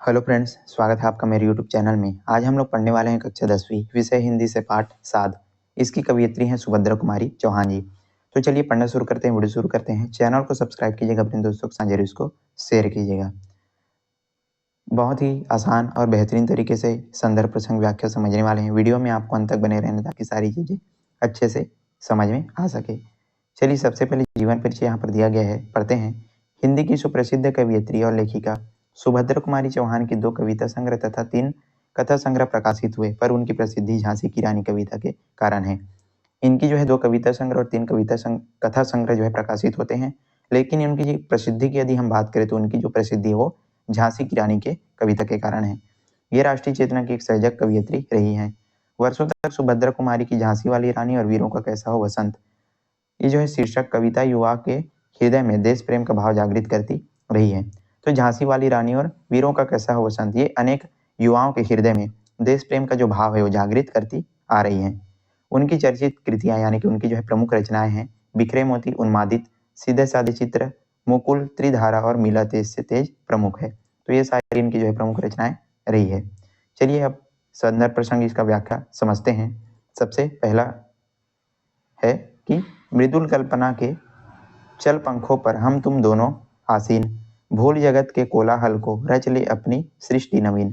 Hello friends, स्वागत है आपका मेरे यूट्यूब चैनल में। आज हम लोग पढ़ने वाले हैं कक्षा 10वीं विषय हिंदी से पाठ 7। इसकी कवयित्री हैं सुभद्रा कुमारी चौहान जी। तो चलिए पढ़ना शुरू करते हैं, वीडियो शुरू करते हैं। चैनल को सब्सक्राइब कीजिएगा, अपने दोस्तों के साथ जरूर इसको शेयर कीजिएगा। बहुत ही आसान और बेहतरीन तरीके से संदर्भ प्रसंग व्याख्या समझने वाले हैं। वीडियो में आपको अंत तक बने रहने ताकि सारी चीज़ें अच्छे से समझ में आ सके। चलिए सबसे पहले जीवन परिचय यहाँ पर दिया गया है, पढ़ते हैं। हिंदी की सुप्रसिद्ध कवयित्री और लेखिका सुभद्रा कुमारी चौहान की 2 कविता संग्रह तथा 3 कथा संग्रह प्रकाशित हुए, पर उनकी प्रसिद्धि झांसी की रानी कविता के कारण है। इनकी जो है 2 कविता संग्रह और 3 कथा संग्रह जो है प्रकाशित होते हैं, लेकिन उनकी प्रसिद्धि की यदि हम बात करें तो उनकी जो प्रसिद्धि है वो झांसी की रानी के कविता के कारण है। ये राष्ट्रीय चेतना की एक सजग कवयित्री रही है। वर्षों तक सुभद्रा कुमारी की झांसी वाली रानी और वीरों का कैसा हो वसंत, ये जो है शीर्षक कविता युवा के हृदय में देश प्रेम का भाव जागृत करती रही है। तो झांसी वाली रानी और वीरों का कैसा हो वसंत, ये अनेक युवाओं के हृदय में देश प्रेम का जो भाव है वो जागृत करती आ रही है। उनकी चर्चित कृतियां यानी कि उनकी जो है प्रमुख रचनाएं हैं बिखरे मोती, उन्मादित, सीधे साधे चित्र, मुकुल, त्रिधारा और मिला तेज से तेज प्रमुख है। तो ये सारी इनकी जो है प्रमुख रचनाएं रही है। चलिए अब संदर्भ प्रसंग इसका व्याख्या समझते हैं। सबसे पहला है कि मृदुल कल्पना के चल पंखों पर हम तुम दोनों आसीन, भूल जगत के कोलाहल को रच ले अपनी सृष्टि नवीन।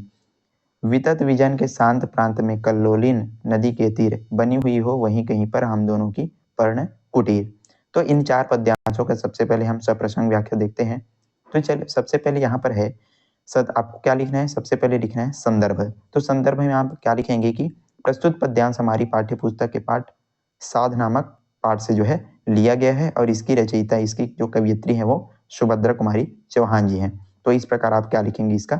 वितत विजन के शांत प्रांत में कल्लोलिन नदी के तीर, बनी हुई हो वहीं कहीं पर हम दोनों की पर्ण कुटीर। तो इन 4 पद्यांशों का सबसे पहले हम सप्रसंग व्याख्या देखते हैं। तो चलिए सबसे पहले यहाँ पर है आपको क्या लिखना है, सबसे पहले लिखना है संदर्भ। तो संदर्भ में आप क्या लिखेंगे कि प्रस्तुत पद्यांश हमारी पाठ्य पुस्तक के पाठ साध नामक पाठ से जो है लिया गया है और इसकी रचयिता, इसकी जो कवयित्री है वो सुभद्रा कुमारी चौहान जी हैं। तो इस प्रकार आप क्या लिखेंगे, इसका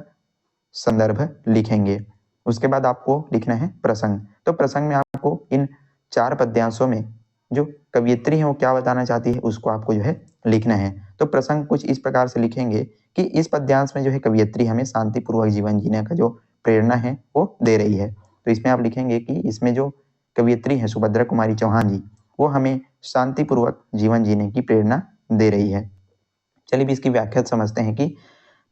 संदर्भ लिखेंगे। उसके बाद आपको लिखना है प्रसंग। तो प्रसंग में आपको इन 4 पद्यांशों में जो कवयित्री है वो क्या बताना चाहती है उसको आपको जो है लिखना है। तो प्रसंग कुछ इस प्रकार से लिखेंगे कि इस पद्यांश में जो है कवयित्री हमें शांतिपूर्वक जीवन जीने का जो प्रेरणा है वो दे रही है। तो इसमें आप लिखेंगे कि इसमें जो कवयित्री है सुभद्रा कुमारी चौहान जी वो हमें शांतिपूर्वक जीवन जीने की प्रेरणा दे रही है। चलिए भी इसकी व्याख्या समझते हैं कि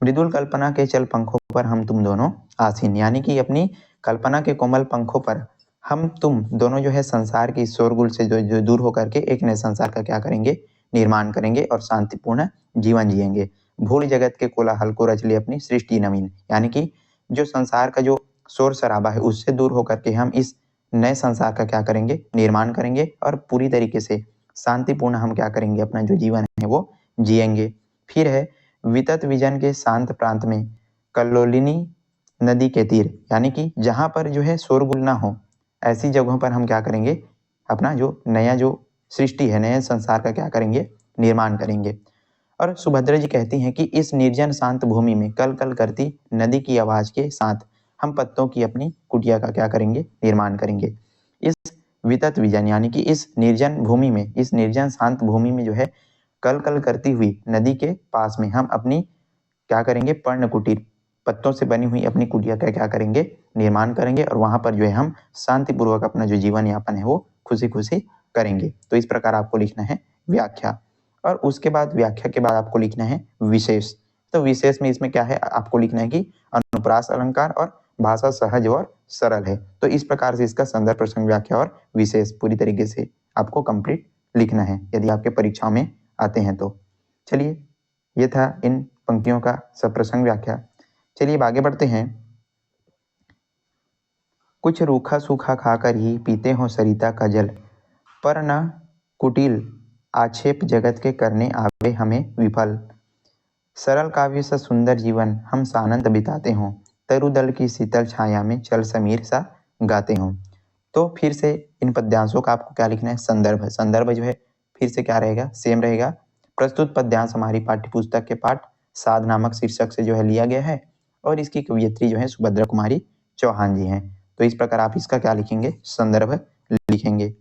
मृदुल कल्पना के चल पंखों पर हम तुम दोनों आसीन, यानी कि अपनी कल्पना के कोमल पंखों पर हम तुम दोनों जो है संसार की शोरगुल से जो दूर होकर के एक नए संसार का क्या करेंगे, निर्माण करेंगे और शांतिपूर्ण जीवन जिएंगे। भूल जगत के कोलाहल को रच ले अपनी सृष्टि नवीन, यानी कि जो संसार का जो शोर शराबा है उससे दूर होकर के हम इस नए संसार का क्या करेंगे, निर्माण करेंगे और पूरी तरीके से शांतिपूर्ण हम क्या करेंगे, अपना जो जीवन है वो जिएंगे। फिर है वितत विजन के शांत प्रांत में कल्लोलिनी नदी के तीर, यानी कि जहाँ पर जो है शोरगुल ना हो ऐसी जगहों पर हम क्या करेंगे, अपना जो नया जो सृष्टि है, नए संसार का क्या करेंगे, निर्माण करेंगे। और सुभद्रा जी कहती हैं कि इस निर्जन शांत भूमि में कल कल करती नदी की आवाज के साथ हम पत्तों की अपनी कुटिया का क्या करेंगे, निर्माण करेंगे। इस वितत विजन यानी कि इस निर्जन भूमि में, इस निर्जन शांत भूमि में जो है कल कल करती हुई नदी के पास में हम अपनी क्या करेंगे, पर्ण कुटीर, पत्तों से बनी हुई अपनी कुटिया का क्या करेंगे, निर्माण करेंगे और वहां पर जो है हम शांतिपूर्वक अपना जो जीवन यापन है वो खुशी खुशी करेंगे। तो इस प्रकार आपको लिखना है व्याख्या। और उसके बाद व्याख्या के बाद आपको लिखना है विशेष। तो विशेष में इसमें क्या है, आपको लिखना है कि अनुप्रास अलंकार और भाषा सहज और सरल है। तो इस प्रकार से इसका संदर्भ प्रसंग व्याख्या और विशेष पूरी तरीके से आपको कंप्लीट लिखना है यदि आपके परीक्षाओं में आते हैं तो। चलिए ये था इन पंक्तियों का सप्रसंग व्याख्या। चलिए अब आगे बढ़ते हैं। कुछ रूखा सूखा खाकर ही पीते हो सरिता का जल, पर न कुटिल आक्षेप जगत के करने आवे हमें विफल। सरल काव्य सा सुंदर जीवन हम सानंद बिताते हों, तरुदल की शीतल छाया में चल समीर सा गाते हों। तो फिर से इन पद्यांशों का आपको क्या लिखना है, संदर्भ। संदर्भ जो है फिर से क्या रहेगा, सेम रहेगा। प्रस्तुत पद्यांश हमारी पाठ्य पुस्तक के पाठ साध नामक शीर्षक से जो है लिया गया है और इसकी कवयित्री जो है सुभद्रा कुमारी चौहान जी हैं। तो इस प्रकार आप इसका क्या लिखेंगे, संदर्भ लिखेंगे।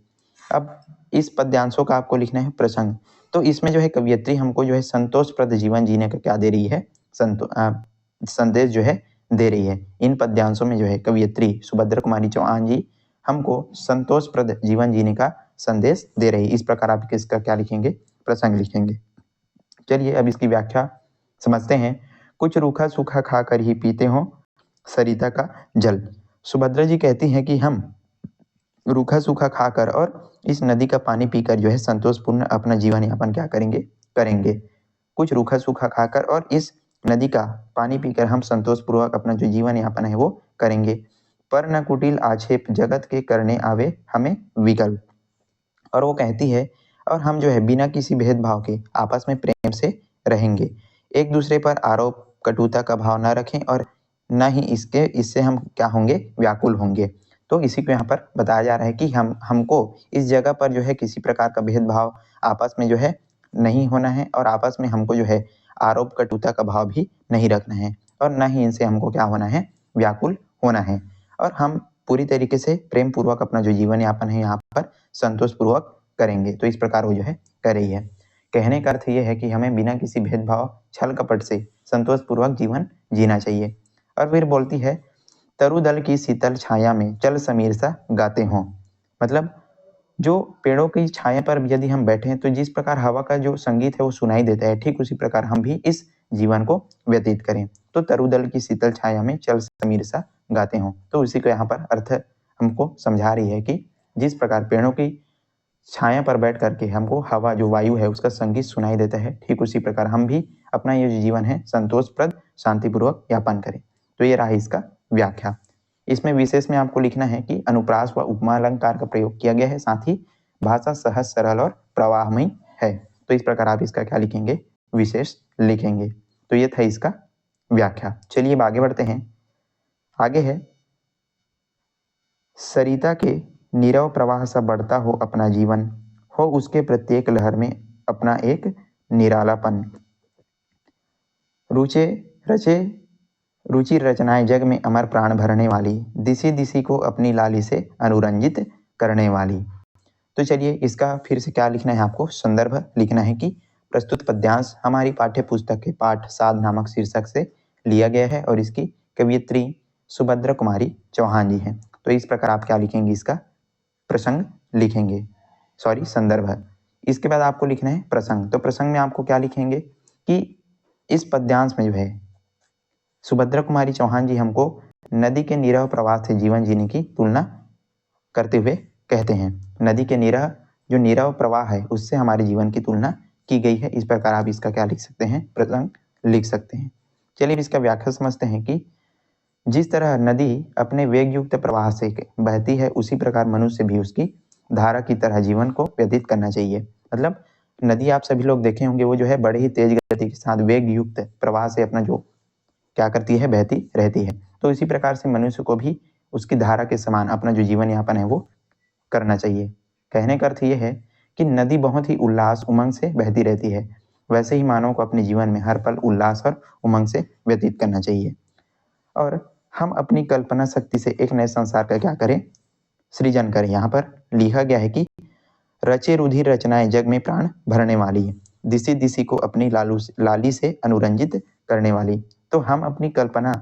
अब इस पद्यांशों का आपको लिखना है प्रसंग। तो इसमें जो है कवयित्री हमको जो है संतोषप्रद जीवन जीने का क्या दे रही है, संदेश जो है दे रही है। इन पद्यांशों में जो है कवयित्री सुभद्रा कुमारी चौहान जी हमको संतोषप्रद जीवन जीने का संदेश दे रही है। इस प्रकार आप इसका क्या लिखेंगे, प्रसंग लिखेंगे। चलिए अब इसकी व्याख्या समझते हैं। कुछ रूखा सूखा खाकर ही पीते हो सरिता का जल। सुभद्रा जी कहती हैं कि हम रूखा सूखा खाकर और इस नदी का पानी पीकर जो है संतोषपूर्ण अपना जीवन यापन क्या करेंगे करेंगे। कुछ रूखा सूखा खाकर और इस नदी का पानी पीकर हम संतोषपूर्वक अपना जो जीवन यापन है वो करेंगे। पर न कुटिल आक्षेप जगत के करने आवे हमें विकल्प। और वो कहती है और हम जो है बिना किसी भेदभाव के आपस में प्रेम से रहेंगे, एक दूसरे पर आरोप कटुता का भाव न रखें और न ही इससे हम क्या होंगे व्याकुल होंगे। तो इसी को यहाँ पर बताया जा रहा है कि हमको इस जगह पर जो है किसी प्रकार का भेदभाव आपस में जो है नहीं होना है और आपस में हमको जो है आरोप कटुता का भाव भी नहीं रखना है और न ही इनसे हमको क्या होना है व्याकुल होना है। और हम पूरी तरीके से प्रेम पूर्वक अपना जो जीवन यापन है यहाँ पर संतोष पूर्वक करेंगे। तो इस प्रकार वो जो है कर रही है। कहने का अर्थ ये है कि हमें बिना किसी भेदभाव छल कपट से संतोष पूर्वक जीवन जीना चाहिए। और फिर बोलती है तरुदल की शीतल छाया में चल समीर सा गाते हों। मतलब जो पेड़ों की छाया पर यदि हम बैठे हैं तो जिस प्रकार हवा का जो संगीत है वो सुनाई देता है, ठीक उसी प्रकार हम भी इस जीवन को व्यतीत करें। तो तरुदल की शीतल छाया में चल समीर सा गाते हों, तो उसी को यहाँ पर अर्थ हमको समझा रही है कि जिस प्रकार पेड़ों की छाया पर बैठ करके हमको हवा जो वायु है उसका संगीत सुनाई देता है, ठीक उसी प्रकार हम भी अपना ये जो जीवन है संतोषप्रद शांतिपूर्वक यापन करें। तो ये रहा इसका व्याख्या। इसमें विशेष में आपको लिखना है कि अनुप्रास व उपमा अलंकार का प्रयोग किया गया है, साथ ही भाषा सहज सरल और प्रवाहमयी है। तो इस प्रकार आप इसका क्या लिखेंगे विशेष लिखेंगे। तो ये था इसका व्याख्या। चलिए अब आगे बढ़ते हैं। आगे है सरिता के नीरव प्रवाह सा बढ़ता हो अपना जीवन, हो उसके प्रत्येक लहर में अपना एक निरालापन। रुचे रचे रुचि रचनाएं जग में अमर प्राण भरने वाली, दिसी दिसी को अपनी लाली से अनुरंजित करने वाली। तो चलिए इसका फिर से क्या लिखना है, आपको संदर्भ लिखना है कि प्रस्तुत पद्यांश हमारी पाठ्य पुस्तक के पाठ साध नामक शीर्षक से लिया गया है और इसकी कवियत्री सुभद्रा कुमारी चौहान जी हैं। तो इस प्रकार आप क्या लिखेंगे, इसका प्रसंग लिखेंगे, सॉरी संदर्भ। इसके बाद आपको लिखना है प्रसंग। तो प्रसंग में आपको क्या लिखेंगे कि इस पद्यांश में जो है सुभद्रा कुमारी चौहान जी हमको नदी के नीरव प्रवाह से जीवन जीने की तुलना करते हुए कहते हैं। नदी के जो नीरव प्रवाह है उससे हमारे जीवन की तुलना की गई है। इस प्रकार आप इसका क्या लिख सकते हैं, प्रसंग लिख सकते हैं। चलिए इसका व्याख्या समझते हैं कि जिस तरह नदी अपने वेग युक्त प्रवाह से बहती है उसी प्रकार मनुष्य भी उसकी धारा की तरह जीवन को व्यतीत करना चाहिए। मतलब नदी आप सभी लोग देखे होंगे वो जो है बड़े ही तेज गति के साथ वेग युक्त प्रवाह से अपना जो क्या करती है बहती रहती है। तो इसी प्रकार से मनुष्य को भी उसकी धारा के समान अपना जो जीवन यापन है वो करना चाहिए। कहने का अर्थ ये है कि नदी बहुत ही उल्लास उमंग से बहती रहती है, वैसे ही मानव को अपने जीवन में हर पल उल्लास और उमंग से व्यतीत करना चाहिए। और हम अपनी कल्पना शक्ति से एक नए संसार का क्या करें, सृजन करें। यहाँ पर लिखा गया है कि रचे रुधिर रचनाएं जग में प्राण भरने वाली, दिसी दिसी को अपनी लाली से अनुरंजित करने वाली। तो हम अपनी कल्पना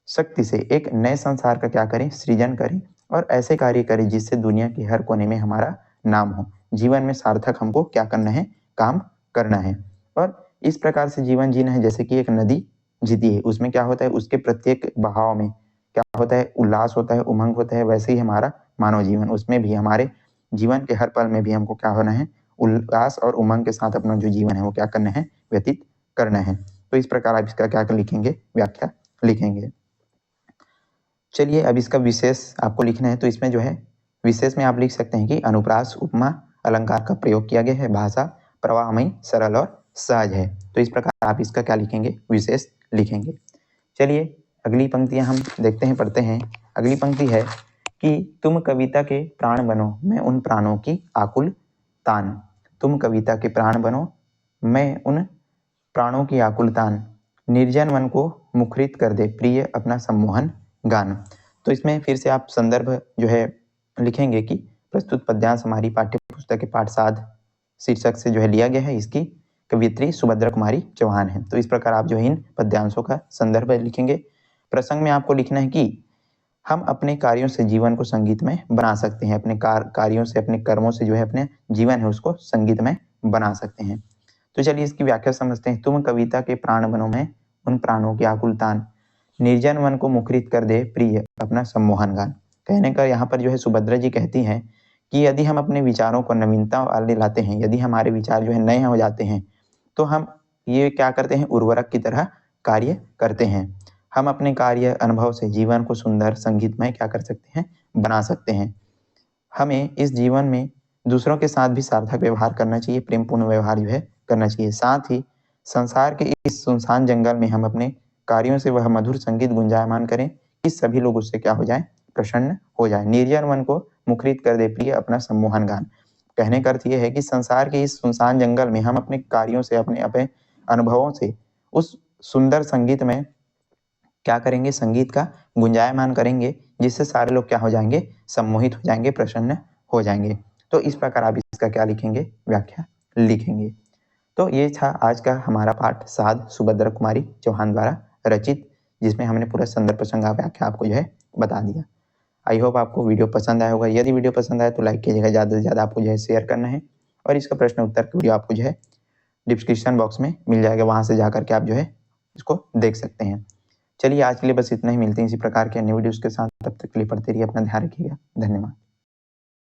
शक्ति से एक नए संसार का क्या करें, सृजन करें और ऐसे कार्य करें जिससे दुनिया के हर कोने में हमारा नाम हो। जीवन में सार्थक हमको क्या करना है, काम करना है। और इस प्रकार से जीवन जीना है जैसे कि एक नदी जीती है, उसमें क्या होता है उसके प्रत्येक बहाव में क्या होता है, उल्लास होता है, उमंग होता है। वैसे ही हमारा मानव जीवन, उसमें भी हमारे जीवन के हर पल में भी हमको क्या होना है, उल्लास और उमंग के साथ अपना जो जीवन है वो क्या करना है, व्यतीत करना है। तो इस प्रकार आप इसका क्या लिखेंगे, व्याख्या लिखेंगे। चलिए अब इसका विशेष आपको लिखना है। तो इसमें जो है विशेष में आप लिख सकते हैं कि अनुप्रास उपमा अलंकार का प्रयोग किया गया है, भाषा प्रवाहमयी सरल और सहज है। तो इस प्रकार आप इसका क्या लिखेंगे, विशेष लिखेंगे। चलिए अगली पंक्तियां हम देखते हैं, पढ़ते हैं। अगली पंक्ति है कि तुम कविता के प्राण बनो मैं उन प्राणों की आकुल तान। तुम कविता के प्राण बनो मैं उन प्राणों की आकुल तान, निर्जन मन को मुखरित कर दे प्रिय अपना सम्मोहन गान। तो इसमें फिर से आप संदर्भ जो है लिखेंगे कि प्रस्तुत पद्यांश हमारी पाठ्य पुस्तक के पाठ साध शीर्षक से जो है लिया गया है, इसकी कवियत्री सुभद्रा कुमारी चौहान है। तो इस प्रकार आप जो है इन पद्यांशों का संदर्भ लिखेंगे। प्रसंग में आपको लिखना है कि हम अपने कार्यों से जीवन को संगीतमय बना सकते हैं, अपने कार्यों से, अपने कर्मों से जो है अपने जीवन है उसको संगीतमय बना सकते हैं। तो चलिए इसकी व्याख्या समझते हैं। तुम कविता के प्राण बनो मैं उन प्राणों की आकुलतान, निर्जन मन को मुखरित कर दे प्रिय अपना सम्मोहन गान। कहने का यहाँ पर जो है सुभद्रा जी कहती हैं कि यदि हम अपने विचारों को नवीनता वाले लाते हैं, यदि हमारे विचार जो है नए हो जाते हैं, तो हम ये क्या करते हैं, उर्वरक की तरह कार्य करते हैं। हम अपने कार्य अनुभव से जीवन को सुंदर संगीतमय क्या कर सकते हैं, बना सकते हैं। हमें इस जीवन में दूसरों के साथ भी सार्थक व्यवहार करना चाहिए, प्रेमपूर्ण व्यवहार जो है करना चाहिए। साथ ही संसार के इस सुनसान जंगल में हम अपने कार्यों से वह मधुर संगीत गुंजायमान करें कि सभी लोग उससे क्या हो जाए, प्रसन्न हो जाए। निर्जन मन को मुखरित कर दे प्रिय अपना सम्मोहन गान। कहने का अर्थ यह है कि संसार के इस सुनसान जंगल में हम अपने कार्यों से, अपने अपने अनुभवों से उस सुंदर संगीत में क्या करेंगे, संगीत का गुंजायमान करेंगे, जिससे सारे लोग क्या हो जाएंगे, सम्मोहित हो जाएंगे, प्रसन्न हो जाएंगे। तो इस प्रकार आप इसका क्या लिखेंगे, व्याख्या लिखेंगे। तो ये था आज का हमारा पाठ साध सुभद्रा कुमारी चौहान द्वारा रचित, जिसमें हमने पूरा संदर्भ प्रसंग व्याख्या आपको जो है बता दिया। आई होप आपको वीडियो पसंद आया होगा। यदि वीडियो पसंद आए तो लाइक कीजिएगा, ज़्यादा से ज़्यादा आपको जो है शेयर करना है। और इसका प्रश्न उत्तर की वीडियो आपको जो है डिस्क्रिप्शन बॉक्स में मिल जाएगा, वहाँ से जाकर के आप जो है इसको देख सकते हैं। चलिए आज के लिए बस इतना ही, मिलते हैं इसी प्रकार के अन्य वीडियोज़ के साथ। तब तक के लिए पढ़ते रहिए, अपना ध्यान रखिएगा। धन्यवाद।